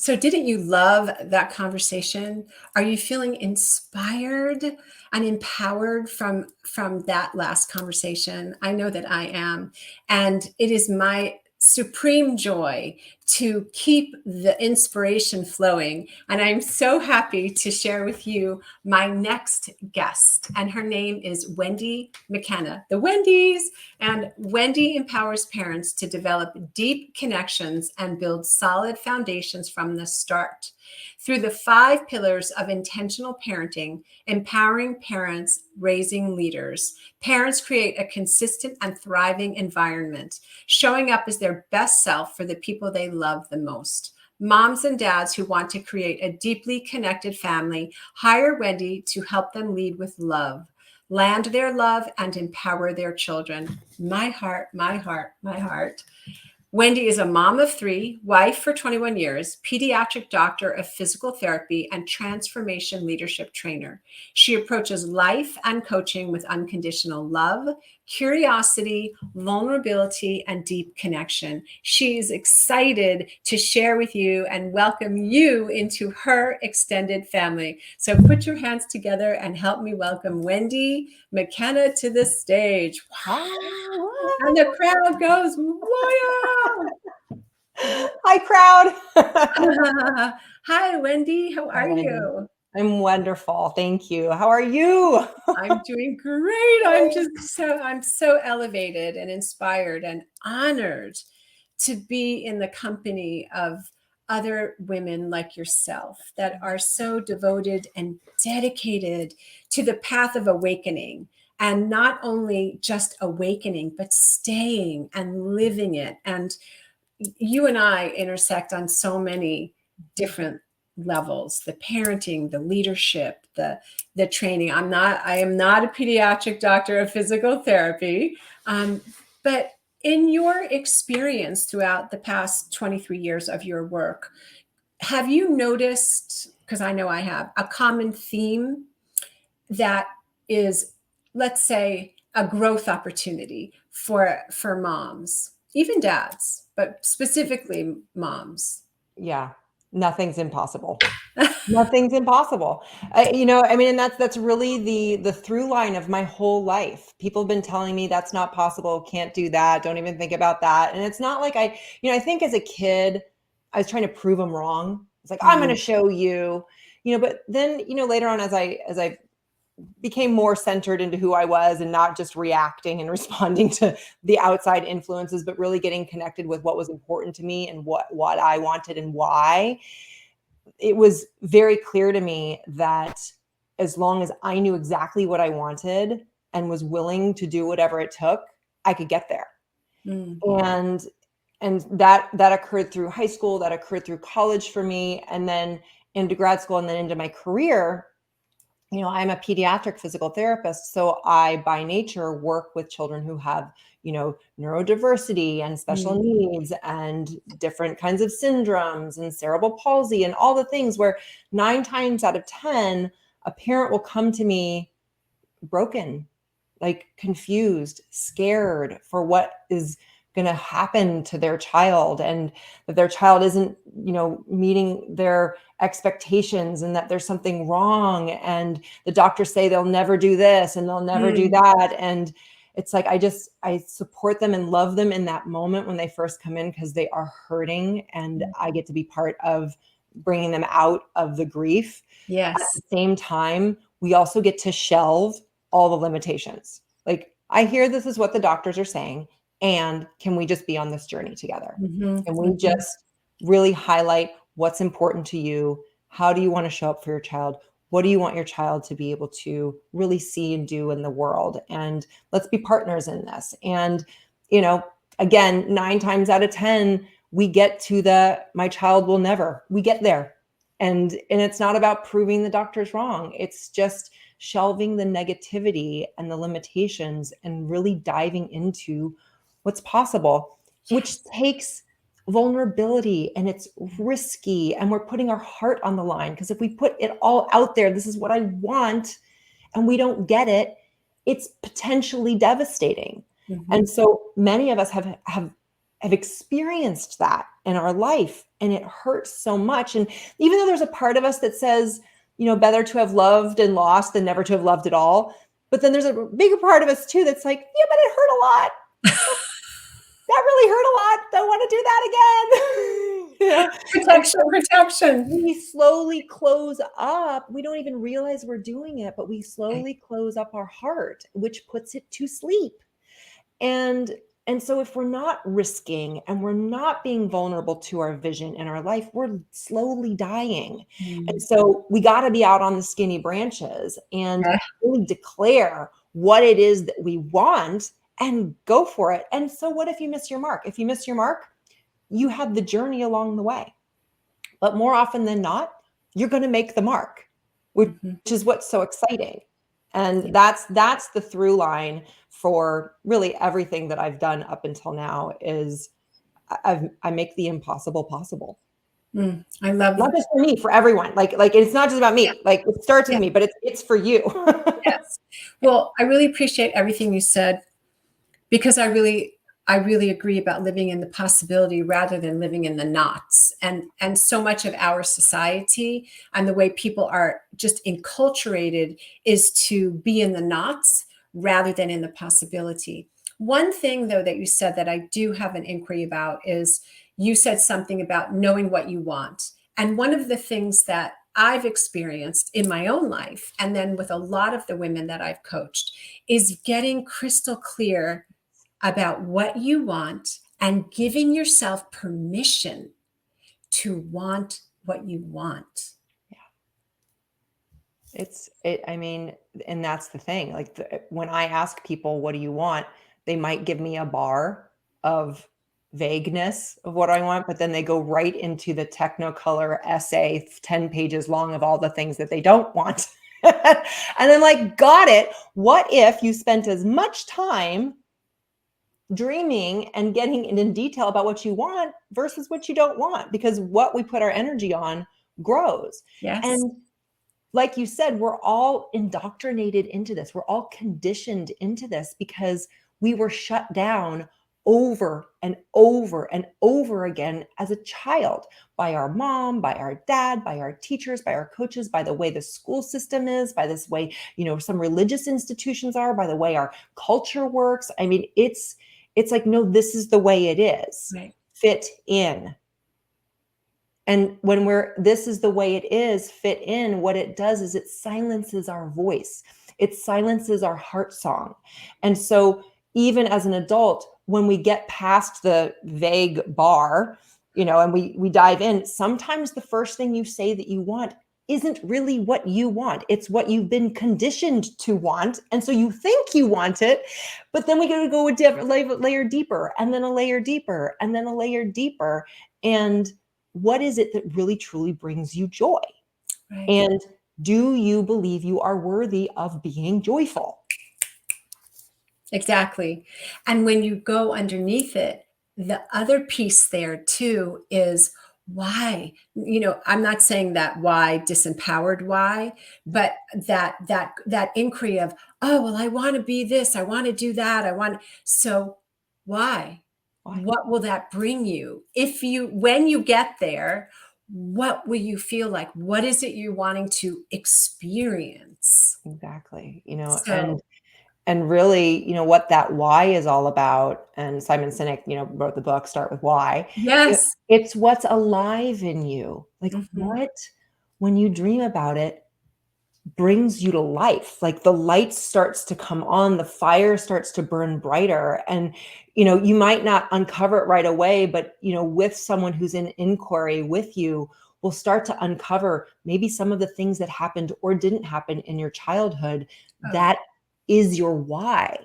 So didn't you love that conversation? Are you feeling inspired and empowered from that last conversation? I know that I am. And it is my supreme joy to keep the inspiration flowing. And I'm so happy to share with you my next guest. And her name is Wendi McKenna, the Wendys. And Wendi empowers parents to develop deep connections and build solid foundations from the start. Through the 5 pillars of intentional parenting, empowering parents, raising leaders, parents create a consistent and thriving environment, showing up as their best self for the people they love the most. Moms and dads who want to create a deeply connected family hire Wendi to help them lead with love, land their love, and empower their children. My heart, my heart, my heart. Wendi is a mom of 3, wife for 21 years, pediatric doctor of physical therapy, and transformation leadership trainer. She approaches life and coaching with unconditional love, curiosity, vulnerability, and deep connection. She is excited to share with you and welcome you into her extended family. So put your hands together and help me welcome Wendi McKenna to the stage. Wow. And the crowd goes wild. Hi, crowd. Hi, Wendi. How are you? I'm wonderful. Thank you. How are you? I'm doing great. I'm so elevated and inspired and honored to be in the company of other women like yourself that are so devoted and dedicated to the path of awakening. And not only just awakening, but staying and living it. And you and I intersect on so many different levels: the parenting, the leadership, the training. I am not a pediatric doctor of physical therapy, but in your experience throughout the past 23 years of your work, have you noticed, because I know I have, a common theme that is, let's say, a growth opportunity for moms, even dads, but specifically moms? Yeah, nothing's impossible. Nothing's impossible. And that's really the through line of my whole life. People have been telling me that's not possible, can't do that, don't even think about that. And it's not like I think as a kid, I was trying to prove them wrong. It's like, I'm going to show you, but then, later on, as I became more centered into who I was and not just reacting and responding to the outside influences, but really getting connected with what was important to me and what I wanted and why. It was very clear to me that as long as I knew exactly what I wanted and was willing to do whatever it took, I could get there. And that occurred through high school, that occurred through college for me, and then into grad school, and then into my career. I'm a pediatric physical therapist, so I, by nature, work with children who have, neurodiversity and special needs and different kinds of syndromes and cerebral palsy and all the things where 9 times out of 10, a parent will come to me broken, like confused, scared for what is going to happen to their child, and that their child isn't, meeting their expectations, and that there's something wrong. And the doctors say they'll never do this and they'll never do that. And it's like, I support them and love them in that moment when they first come in, because they are hurting, and I get to be part of bringing them out of the grief. Yes. At the same time, we also get to shelve all the limitations. Like, I hear this is what the doctors are saying, and can we just be on this journey together? And we just really highlight what's important to you. How do you want to show up for your child? What do you want your child to be able to really see and do in the world? And let's be partners in this. And, again, 9 times out of 10, we get to my child will never, we get there. And it's not about proving the doctor's wrong. It's just shelving the negativity and the limitations and really diving into what's possible, which takes vulnerability, and it's risky, and we're putting our heart on the line. Because if we put it all out there, this is what I want, and we don't get it, it's potentially devastating. And so many of us have have experienced that in our life, and it hurts so much. And even though there's a part of us that says, better to have loved and lost than never to have loved at all, but then there's a bigger part of us too that's like, yeah, but it hurt a lot. That really hurt a lot. Don't want to do that again. And Protection, so protection. we slowly close up. We don't even realize we're doing it, but we slowly close up our heart, which puts it to sleep. And so if we're not risking and we're not being vulnerable to our vision in our life, we're slowly dying. And so we got to be out on the skinny branches and Yeah. really declare what it is that we want and go for it. And so what if you miss your mark? If you miss your mark, you had the journey along the way. But more often than not, you're going to make the mark, which is what's so exciting. And that's the through line for really everything that I've done up until now is I make the impossible possible. I love Not just for me, for everyone. Like it's not just about me. Like it starts with me, but it's for you. Yes. Well, I really appreciate everything you said, because I really agree about living in the possibility rather than living in the knots. And so much of our society and the way people are just enculturated is to be in the knots rather than in the possibility. One thing, though, that you said that I do have an inquiry about is you said something about knowing what you want. And one of the things that I've experienced in my own life, and then with a lot of the women that I've coached, is getting crystal clear about what you want and giving yourself permission to want what you want. I mean, and that's the thing. Like when I ask people, what do you want? They might give me a bar of vagueness of what I want, but then they go right into the technicolor essay, 10 pages long of all the things that they don't want. And I'm like, got it. What if you spent as much time dreaming and getting in detail about what you want versus what you don't want? Because what we put our energy on grows. Yes. And like you said, we're all indoctrinated into this. We're all conditioned into this because we were shut down over and over and over again as a child by our mom, by our dad, by our teachers, by our coaches, by the way the school system is, by this way, some religious institutions are, by the way our culture works. I mean, it's like, no, this is the way it is. Right. Fit in. And when this is the way it is, fit in, what it does is it silences our voice. It silences our heart song. And so even as an adult, when we get past the vague bar, and we dive in, sometimes the first thing you say that you want isn't really what you want. It's what you've been conditioned to want. And so you think you want it, but then we got to go a different layer deeper, and then a layer deeper, and then a layer deeper. And what is it that really truly brings you joy? Right. And do you believe you are worthy of being joyful? Exactly. And when you go underneath it, the other piece there too is why. I'm not saying that why, disempowered why, but that inquiry of, oh, well, I want to be this, I want to do that, so why? What will that bring you? When you get there, what will you feel like? What is it you're wanting to experience? Exactly. So, and really, what that why is all about. And Simon Sinek, wrote the book, Start with Why. yes. It's what's alive in you. Like what, when you dream about it, brings you to life. Like the light starts to come on, the fire starts to burn brighter. And, you might not uncover it right away, but, with someone who's in inquiry with you, will start to uncover maybe some of the things that happened or didn't happen in your childhood. That is your why.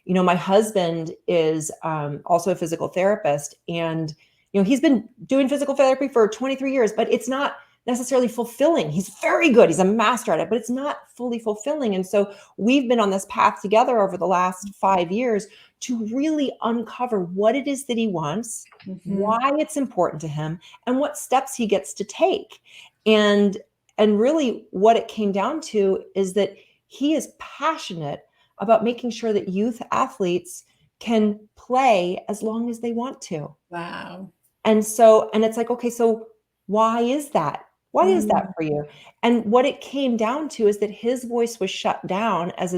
My husband is also a physical therapist, and, he's been doing physical therapy for 23 years, but it's not necessarily fulfilling. He's very good. He's a master at it, but it's not fully fulfilling. And so we've been on this path together over the last 5 years to really uncover what it is that he wants, why it's important to him, and what steps he gets to take. And really what it came down to is that he is passionate about making sure that youth athletes can play as long as they want to. Wow. And so, and it's like, okay, so why is that? Why is that Mm. for you? And what it came down to is that his voice was shut down as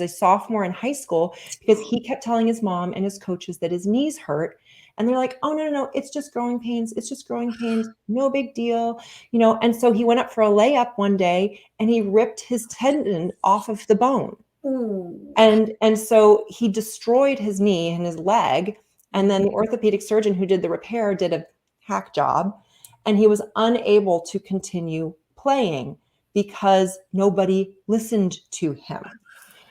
a sophomore in high school because he kept telling his mom and his coaches that his knees hurt. And they're like, oh, no, no, no, it's just growing pains. It's just growing pains. No big deal. You know, and so he went up for a layup one day and he ripped his tendon off of the bone. Ooh. And so he destroyed his knee and his leg. And then the Mhm. orthopedic surgeon who did the repair did a hack job. And he was unable to continue playing because nobody listened to him.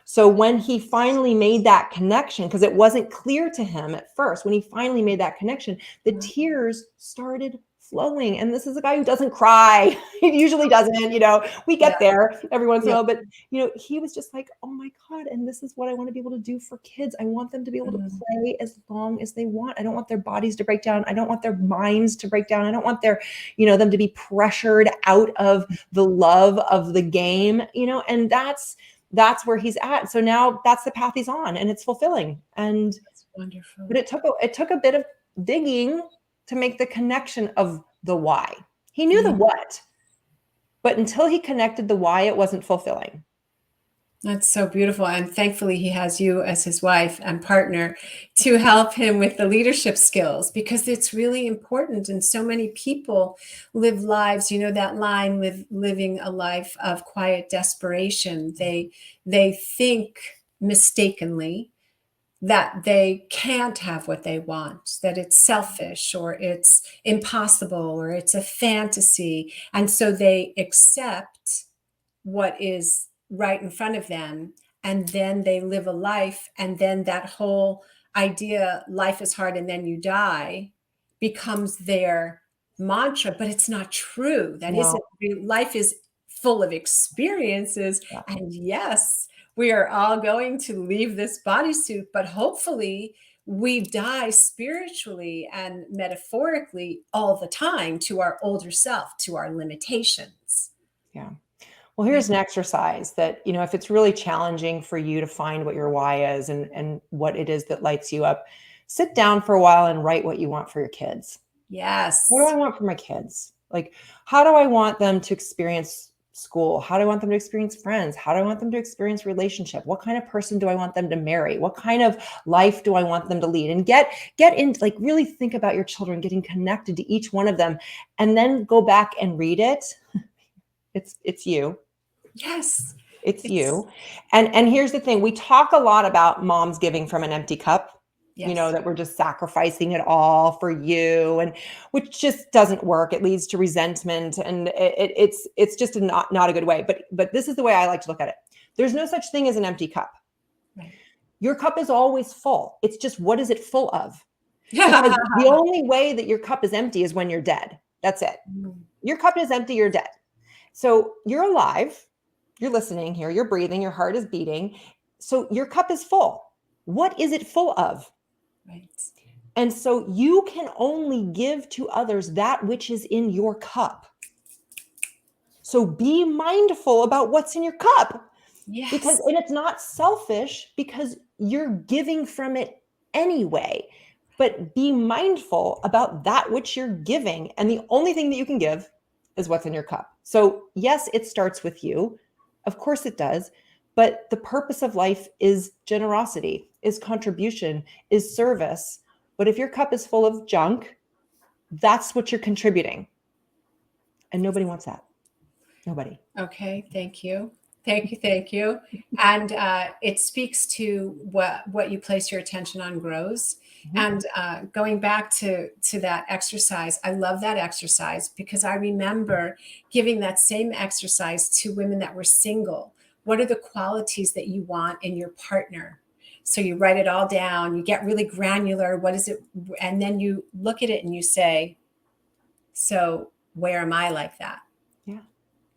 So when he finally made that connection, because it wasn't clear to him at first, when he finally made that connection, the tears started flowing. And this is a guy who doesn't cry. He usually doesn't, you know, we Yeah. get there every once in a Yeah. while, but you know, he was just like, oh my God. And this is what I want to be able to do for kids. I want them to be able to Mm. play as long as they want. I don't want their bodies to break down. I don't want their minds to break down. I don't want their, you know, them to be pressured out of the love of the game, you know, and that's where he's at. So now that's the path he's on and it's fulfilling. And That's wonderful. but it took a bit of digging to make the connection of the why. He knew the Mm. what, but until he connected the why, it wasn't fulfilling. That's so beautiful. And thankfully, he has you as his wife and partner to help him with the leadership skills because it's really important. And so many people live lives, you know, that line, living a life of quiet desperation. They think mistakenly that they can't have what they want, that it's selfish or it's impossible or it's a fantasy. And so they accept what is right in front of them and then they live a life and then that whole idea life is hard and then you die becomes their mantra, but it's not true. That No. isn't life is full of experiences. Yeah. And yes, we are all going to leave this bodysuit, but hopefully we die spiritually and metaphorically all the time to our older self, to our limitations. Yeah. Well, here's an exercise that, you know, if it's really challenging for you to find what your why is and what it is that lights you up, sit down for a while and write what you want for your kids. What do I Yes. want for my kids? Like, how do I want them to experience school? How do I want them to experience friends? How do I want them to experience relationship? What kind of person do I want them to marry? What kind of life do I want them to lead? And get in, like, really think about your children, getting connected to each one of them, and then go back and read it. It's you. Yes. It's It's you. And here's the thing, we talk a lot about moms giving from an empty cup, you know, yes. that we're just sacrificing it all for you, and which just doesn't work. It leads to resentment and it's just not a good way. But this is the way I like to look at it. There's no such thing as an empty cup. Right. Your cup is always full. It's just what is it full of? Because Yeah. the only way that your cup is empty is when you're dead. That's it. Your cup is empty, you're dead. So you're alive, you're listening here, you're breathing, your heart is beating. So your cup is full. What is it full of? Right. And so you can only give to others that which is in your cup. So be mindful about what's in your cup because, Yes. and it's not selfish because you're giving from it anyway. But be mindful about that which you're giving. And the only thing that you can give is what's in your cup. So, yes, it starts with you. Of course it does. But the purpose of life is generosity, is contribution, is service. But if your cup is full of junk, that's what you're contributing. And nobody wants that. Nobody. Okay. Thank you. Thank you. Thank you. And it speaks to what you place your attention on grows. Mhm. And going back to that exercise, I love that exercise because I remember giving that same exercise to women that were single. What are the qualities that you want in your partner? So you write it all down, you get really granular. What is it? And then you look at it and you say, so where am I like that? Yeah.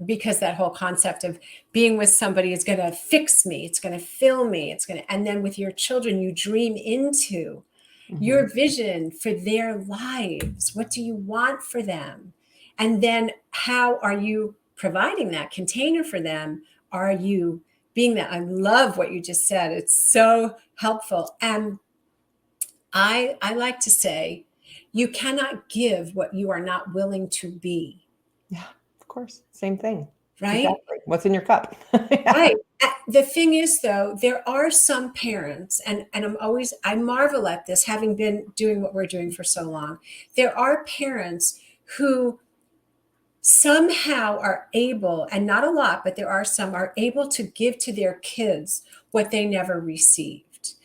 Because that whole concept of being with somebody is going to fix me, it's going to fill me, it's going to, and then with your children, you dream into Mhm. your vision for their lives. What do you want for them? And then how are you providing that container for them? Are you being that? I love what you just said. It's so helpful. And I like to say, you cannot give what you are not willing to be, Yeah, of course. Same thing. right? Exactly. What's in your cup? Yeah. Right. The thing is, though, there are some parents, and I marvel at this, having been doing what we're doing for so long. There are parents who somehow are able, and not a lot, but there are some, are able to give to their kids what they never received.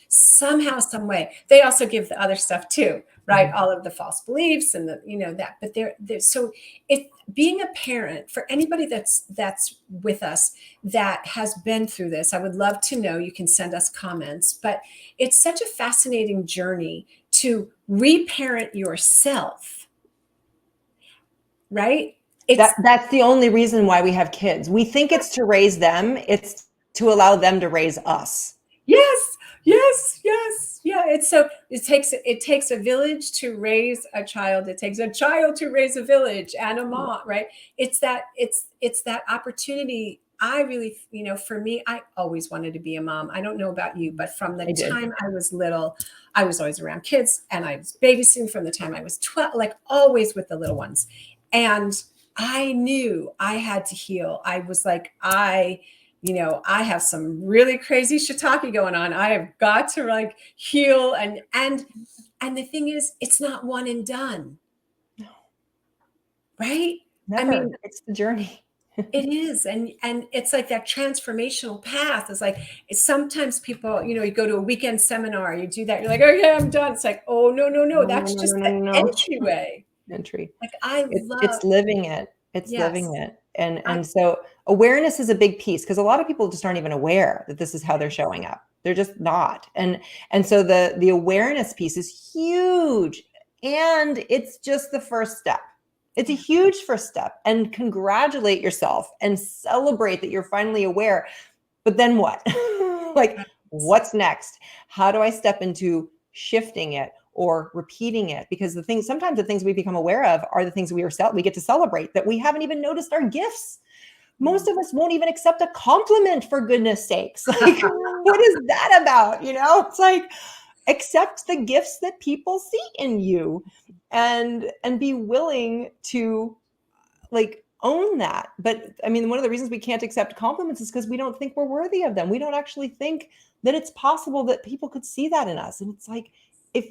Somehow, some way. They also give the other stuff too, right? Mhm. All of the false beliefs and the, that. But they're so it being a parent, for anybody that's with us that has been through this, I would love to know. You can send us comments, but it's such a fascinating journey to reparent yourself, right? It's That's the only reason why we have kids. We think it's to raise them. It's to allow them to raise us. Yes, yes, yes, yeah. It's so it takes a village to raise a child. It takes a child to raise a village and a mom, right? It's that opportunity. I really, for me, I always wanted to be a mom. I don't know about you, but from the I did. time I was little, I was always around kids, and I was babysitting from the time I was 12, like always with the little ones. And I knew I had to heal. I was like, I have some really crazy shiitake going on. I have got to like heal, and the thing is, it's not one and done, No, right? I never. mean, It's the journey. it is, and it's like that transformational path is like, sometimes people, you go to a weekend seminar, you do that, you're like, oh yeah, I'm done. It's like, oh no, no, no, No, no, that's no, just no, the no, no, no. entryway. Entry. Like I It's love, living it. It's living yes, it. And I, and so awareness is a big piece because a lot of people just aren't even aware that this is how they're showing up. They're just not. And so the awareness piece is huge. And it's just the first step. It's a yeah, huge first step. And congratulate yourself and celebrate that you're finally aware. But then what? Like, what's next? How do I step into shifting it or repeating it? Because sometimes the things we become aware of are the things we get to celebrate that we haven't even noticed our gifts. Most of us won't even accept a compliment, for goodness sakes. Like, what is that about? It's like, accept the gifts that people see in you and be willing to like own that. But I mean, one of the reasons we can't accept compliments is because we don't think we're worthy of them. We don't actually think that it's possible that people could see that in us. And it's like, if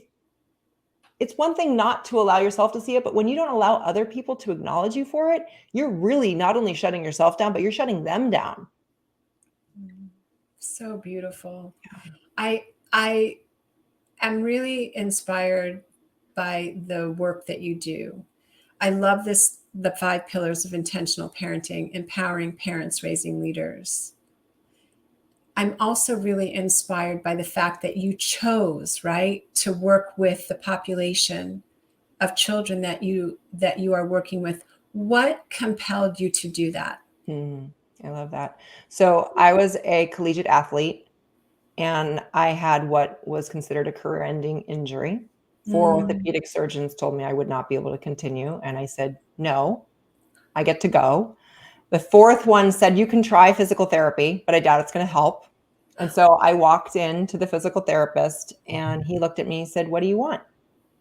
it's one thing not to allow yourself to see it, but when you don't allow other people to acknowledge you for it, you're really not only shutting yourself down, but you're shutting them down. so beautiful. I am really inspired by the work that you do. I love the 5 pillars of intentional parenting, empowering parents, raising leaders. I'm also really inspired by the fact that you chose, right, to work with the population of children that you are working with. What compelled you to do that? I love that. So I was a collegiate athlete and I had what was considered a career-ending injury. 4 Mm, orthopedic surgeons told me I would not be able to continue, and I said, "No, I get to go." The 4th one said, "You can try physical therapy, but I doubt it's gonna help." And so I walked in to the physical therapist, and he looked at me and said, "What do you want?"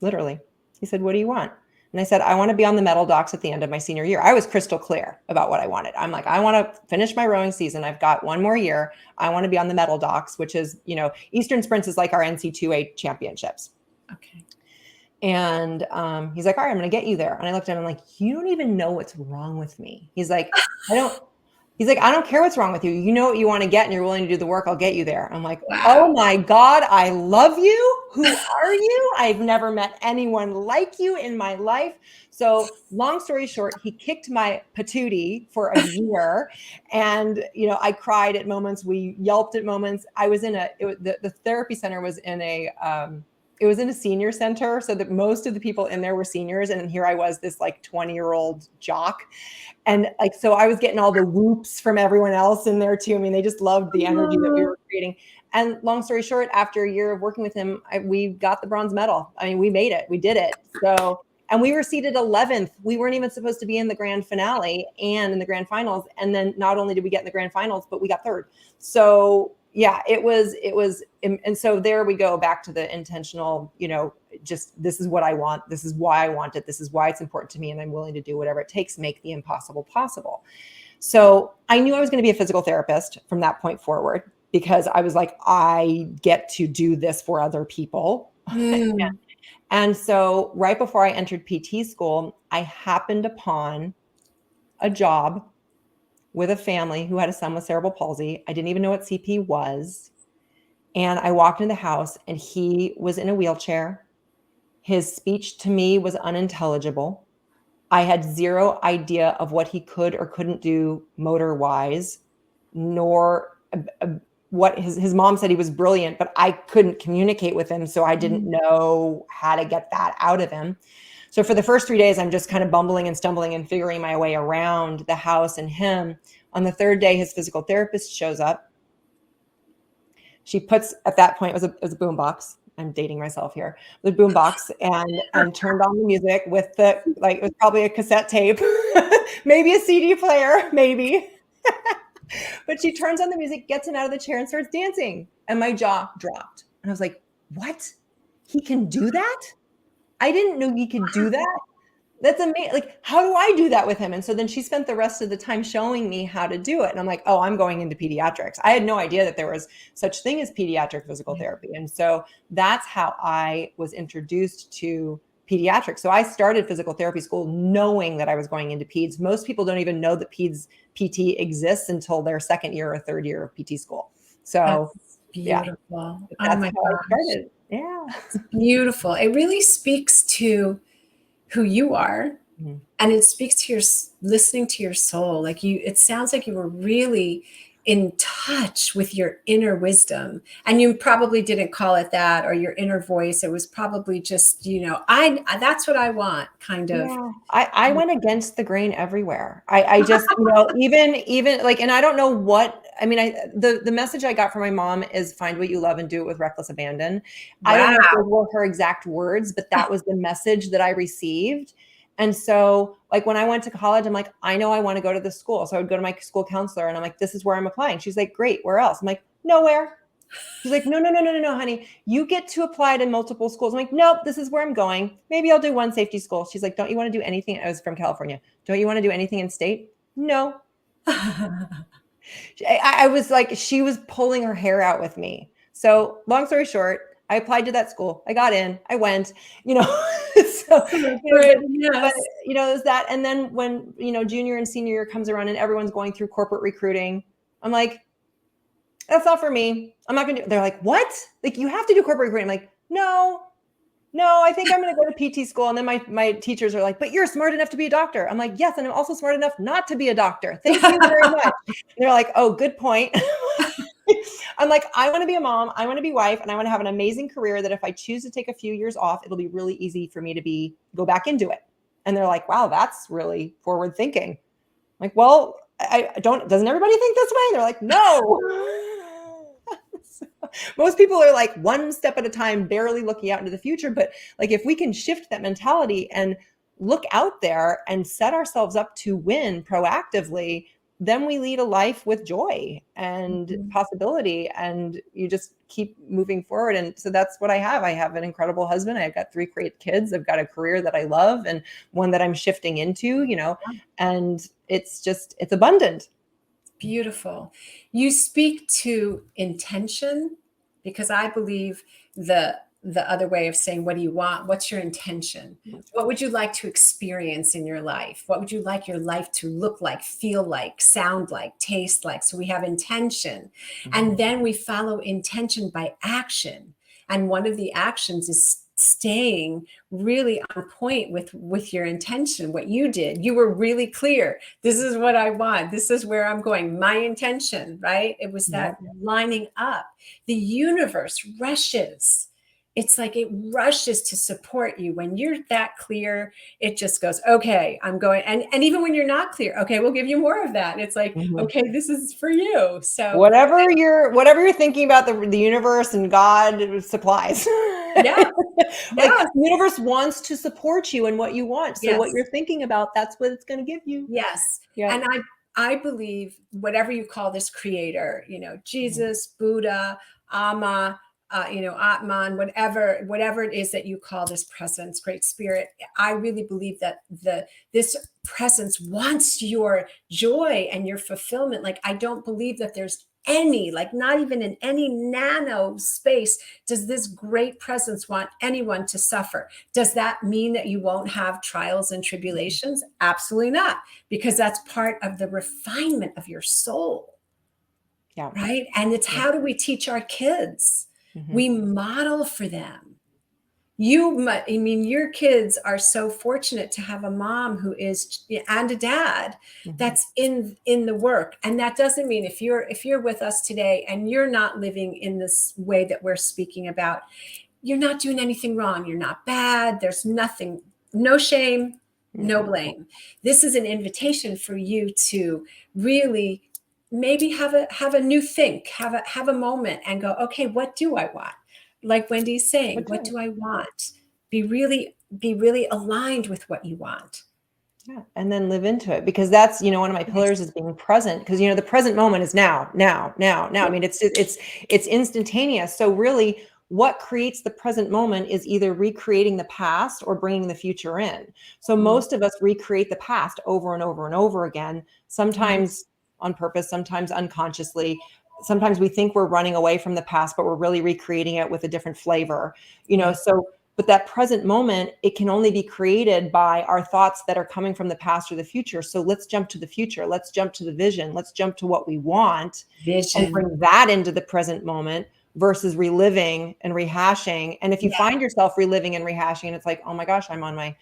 Literally. He said, "What do you want?" And I said, "I want to be on the medal docks at the end of my senior year." I was crystal clear about what I wanted. I'm like, I want to finish my rowing season. I've got 1 more year. I want to be on the medal docks, which is, Eastern Sprints is like our NC2A championships. okay. And he's like, "All right, I'm going to get you there." And I looked at him like, "You don't even know what's wrong with me." I don't, he's like, "I don't care what's wrong with you. You know what you want to get and you're willing to do the work. I'll get you there." I'm like, "Oh Wow. my God, I love you. Who are you? I've never met anyone like you in my life." So long story short, he kicked my patootie for a year. And, I cried at moments. We yelped at moments. I was the therapy center was it was in a senior center, so that most of the people in there were seniors. And here I was, this like 20-year-old jock. And like, so I was getting all the whoops from everyone else in there too. I mean, they just loved the energy that we were creating. And long story short, after a year of working with him, we got the bronze medal. I mean, we made it, we did it. So, and we were seated 11th. We weren't even supposed to be in the grand finale and in the grand finals. And then not only did we get in the grand finals, but we got 3rd. So, yeah, it was, and so there we go back to the intentional, just this is what I want. This is why I want it. This is why it's important to me. And I'm willing to do whatever it takes to make the impossible possible. So I knew I was going to be a physical therapist from that point forward, because I was like, I get to do this for other people. Mm. And so right before I entered PT school, I happened upon a job with a family who had a son with cerebral palsy. I didn't even know what CP was. And I walked in the house and he was in a wheelchair. His speech to me was unintelligible. I had zero idea of what he could or couldn't do motor wise, nor what his mom said he was brilliant, but I couldn't communicate with him. So I didn't know how to get that out of him. So for the first 3 days, I'm just kind of bumbling and stumbling and figuring my way around the house and him. On the third day, his physical therapist shows up. She puts, at that point, it was a boom box. I'm dating myself here. The boom box, and turned on the music with it was probably a cassette tape, maybe a CD player, maybe. But she turns on the music, gets him out of the chair and starts dancing. And my jaw dropped. And I was like, what? He can do that? I didn't know he could do that. That's amazing. Like, how do I do that with him? And so then she spent the rest of the time showing me how to do it. And I'm like, oh, I'm going into pediatrics. I had no idea that there was such thing as pediatric physical therapy. And so that's how I was introduced to pediatrics. So I started physical therapy school knowing that I was going into peds. Most people don't even know that peds PT exists until their second year or third year of PT school. So That's beautiful. Yeah, Oh that's my how I gosh. started. Yeah. It's beautiful. It really speaks to who you are, and it speaks to your listening to your soul. Like it sounds like you were really in touch with your inner wisdom, and you probably didn't call it that, or your inner voice. It was probably just, that's what I want, kind of. Yeah, I went against the grain everywhere. I just, even like, and I don't know what, I mean, the message I got from my mom is find what you love and do it with reckless abandon. I don't know if those were her exact words, but that was the message that I received. And so like when I went to college, I'm like, I know I want to go to this school. So I would go to my school counselor and I'm like, this is where I'm applying. She's like, great, where else? I'm like, nowhere. She's like, no, honey. You get to apply to multiple schools. I'm like, nope, this is where I'm going. Maybe I'll do one safety school. She's like, don't you want to do anything? I was from California. Don't you want to do anything in state? No. I was like, she was pulling her hair out with me. So long story short, I applied to that school. I got in, I went, so, Yes. there's that. And then when, junior and senior year comes around and everyone's going through corporate recruiting, I'm like, that's not for me. I'm not going to do it. They're like, what? Like, you have to do corporate recruiting. I'm like, no, I think I'm going to go to PT school. And then my teachers are like, but you're smart enough to be a doctor. I'm like, yes. And I'm also smart enough not to be a doctor. Thank you very much. And they're like, oh, good point. I'm like, I want to be a mom. I want to be wife. And I want to have an amazing career that if I choose to take a few years off, it'll be really easy for me to go back into it. And they're like, wow, that's really forward thinking. I'm like, well, doesn't everybody think this way? They're like, no. Most people are like one step at a time, barely looking out into the future. But like, if we can shift that mentality and look out there and set ourselves up to win proactively, then we lead a life with joy and possibility, and you just keep moving forward. And so that's what I have. I have an incredible husband. I've got 3 great kids. I've got a career that I love and one that I'm shifting into, and it's abundant. Beautiful. You speak to intention, because I believe the other way of saying, what do you want? What's your intention? What would you like to experience in your life? What would you like your life to look like, feel like, sound like, taste like? So we have intention, and then we follow intention by action. And one of the actions is staying really on point with your intention. What you did, you were really clear. This is what I want. This is where I'm going. My intention, right? It was that lining up. The universe rushes. It's like it rushes to support you. When you're that clear, it just goes, okay, I'm going. And even when you're not clear, okay, we'll give you more of that. It's like, okay, this is for you. So whatever you're thinking about, the universe and God supplies. Yeah. The universe wants to support you in what you want. So Yes. what you're thinking about, that's what it's going to give you. Yes. Yeah. And I believe whatever you call this creator, Jesus, Buddha, Amma, Atman, whatever it is that you call this presence, great spirit. I really believe that this presence wants your joy and your fulfillment. Like, I don't believe that there's any, like, not even in any nano space does this great presence want anyone to suffer. Does that mean that you won't have trials and tribulations? Absolutely not, because that's part of the refinement of your soul. Yeah. Right. And it's, how do we teach our kids? We model for them. Your kids are so fortunate to have a mom who is, and a dad that's in the work. And that doesn't mean if you're with us today and you're not living in this way that we're speaking about, you're not doing anything wrong. You're not bad. There's nothing, no shame, no blame. This is an invitation for you to really maybe have a new think, have a moment and go, okay, what do I want? Like Wendy's saying, what do I want? Be really aligned with what you want. Yeah. And then live into it, because that's, one of my pillars is being present, because, the present moment is now. I mean, it's instantaneous. So really what creates the present moment is either recreating the past or bringing the future in. So most of us recreate the past over and over and over again, sometimes on purpose, sometimes unconsciously. Sometimes we think we're running away from the past, but we're really recreating it with a different flavor, but that present moment, it can only be created by our thoughts that are coming from the past or the future. So let's jump to the future. Let's jump to the vision. Let's jump to what we want and bring that into the present moment versus reliving and rehashing. And if you find yourself reliving and rehashing, and it's like, oh my gosh, I'm on my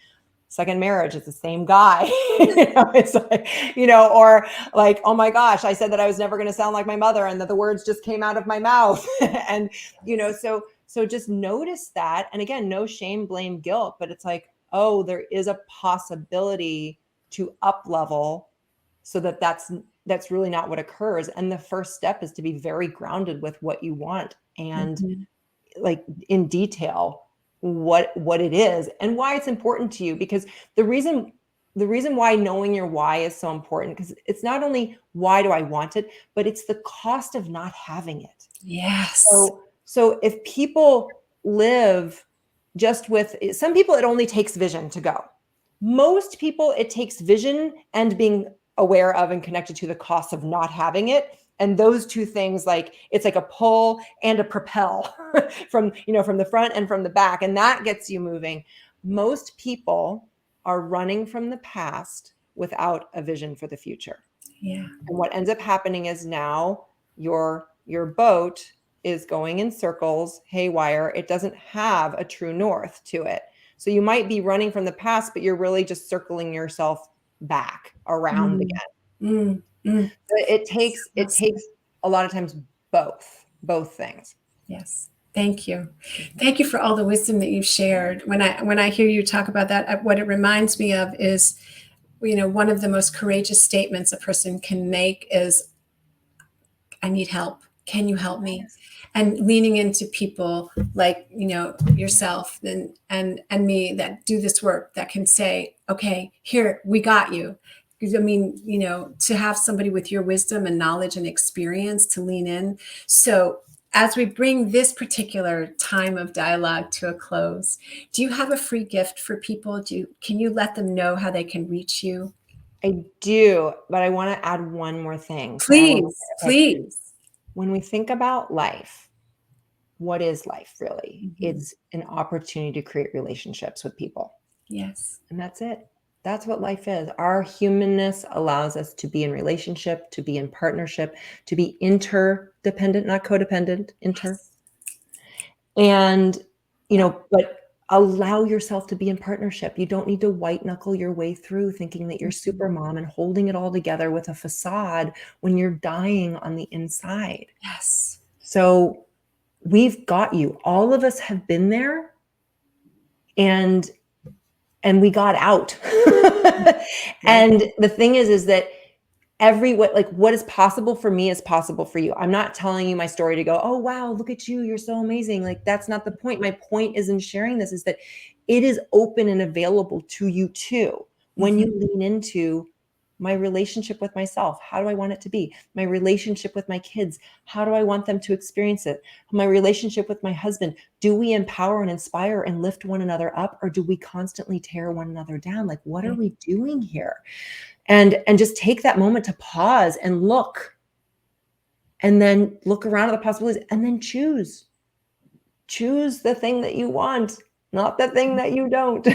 second marriage, it's the same guy. It's like, or like, oh my gosh, I said that I was never going to sound like my mother and that the words just came out of my mouth. And, so just notice that. And again, no shame, blame, guilt, but it's like, oh, there is a possibility to up level so that's really not what occurs. And the first step is to be very grounded with what you want and like in detail what it is and why it's important to you. Because the reason why knowing your why is so important, because it's not only why do I want it, but it's the cost of not having it. Yes. So if people live just with, some people, it only takes vision to go. Most people, it takes vision and being aware of and connected to the cost of not having it. And those two things, like, it's like a pull and a propel from the front and from the back. And that gets you moving. Most people are running from the past without a vision for the future. Yeah. And what ends up happening is now your boat is going in circles, haywire. It doesn't have a true north to it. So you might be running from the past, but you're really just circling yourself back around again. It takes a lot of times both things. Yes. Thank you. Thank you for all the wisdom that you've shared. When I hear you talk about that, what it reminds me of is, one of the most courageous statements a person can make is, I need help. Can you help me? And leaning into people like, yourself and me that do this work, that can say, okay, here, we got you. I mean, to have somebody with your wisdom and knowledge and experience to lean in. So as we bring this particular time of dialogue to a close, do you have a free gift for people? Can you let them know how they can reach you? I do, but I want to add one more thing. Please. When we think about life, what is life really? It's an opportunity to create relationships with people. Yes. And that's it. That's what life is. Our humanness allows us to be in relationship, to be in partnership, to be interdependent, not codependent, inter. And, but allow yourself to be in partnership. You don't need to white knuckle your way through thinking that you're super mom and holding it all together with a facade when you're dying on the inside. Yes. So we've got you. All of us have been there and we got out. And the thing is that what is possible for me is possible for you. I'm not telling you my story to go, oh, wow, look at you. You're so amazing. Like, that's not the point. My point is in sharing this is that it is open and available to you too, when you lean into My relationship with myself, how do I want it to be? My relationship with my kids, how do I want them to experience it? My relationship with my husband, do we empower and inspire and lift one another up, or do we constantly tear one another down? Like, what are we doing here? And just take that moment to pause and look, and then look around at the possibilities, and then choose the thing that you want, not the thing that you don't.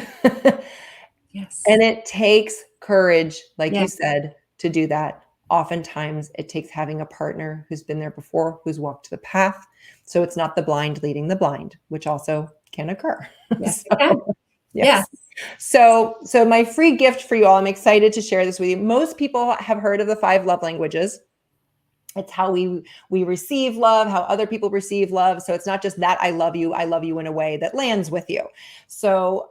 Yes. And it takes courage, like you Yes. said, to do that. Oftentimes, it takes having a partner who's been there before, who's walked the path. So it's not the blind leading the blind, which also can occur. Yes. So, Yes. yes. So my free gift for you all, I'm excited to share this with you. Most people have heard of the 5 love languages. It's how we receive love, how other people receive love. So it's not just that I love you in a way that lands with you. So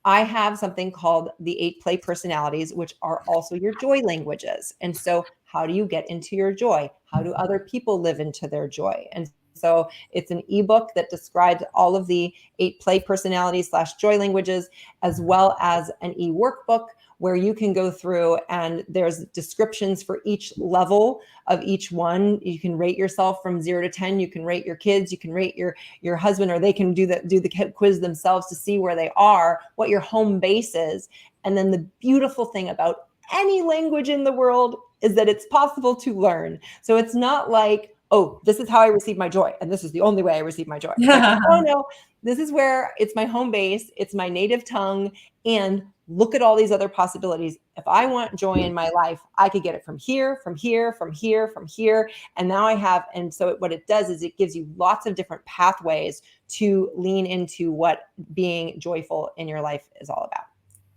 I have something called the 8 play personalities, which are also your joy languages. And so how do you get into your joy? How do other people live into their joy? And so it's an ebook that describes all of the 8 play personalities / joy languages, as well as an e-workbook where you can go through and there's descriptions for each level of each one. You can rate yourself from 0 to 10. You can rate your kids. You can rate your husband, or they can do the quiz themselves to see where they are, what your home base is. And then the beautiful thing about any language in the world is that it's possible to learn. So it's not like, oh, this is how I receive my joy, and this is the only way I receive my joy. It's like, oh no, this is where it's my home base, it's my native tongue, and look at all these other possibilities. If I want joy in my life, I could get it from here, from here, from here, from here. And now I have, and so what it does is it gives you lots of different pathways to lean into what being joyful in your life is all about.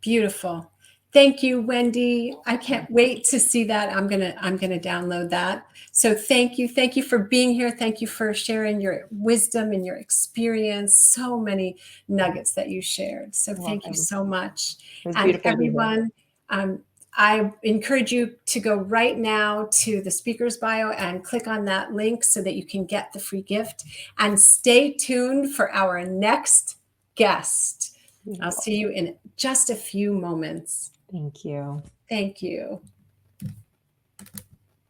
Beautiful. Thank you, Wendi. I can't wait to see that. I'm gonna download that. So thank you. Thank you for being here. Thank you for sharing your wisdom and your experience. So many nuggets that you shared. So thank you so much. It was And beautiful to be here. everyone, I encourage you to go right now to the speaker's bio and click on that link so that you can get the free gift. And stay tuned for our next guest. I'll see you in just a few moments. Thank you. Thank you.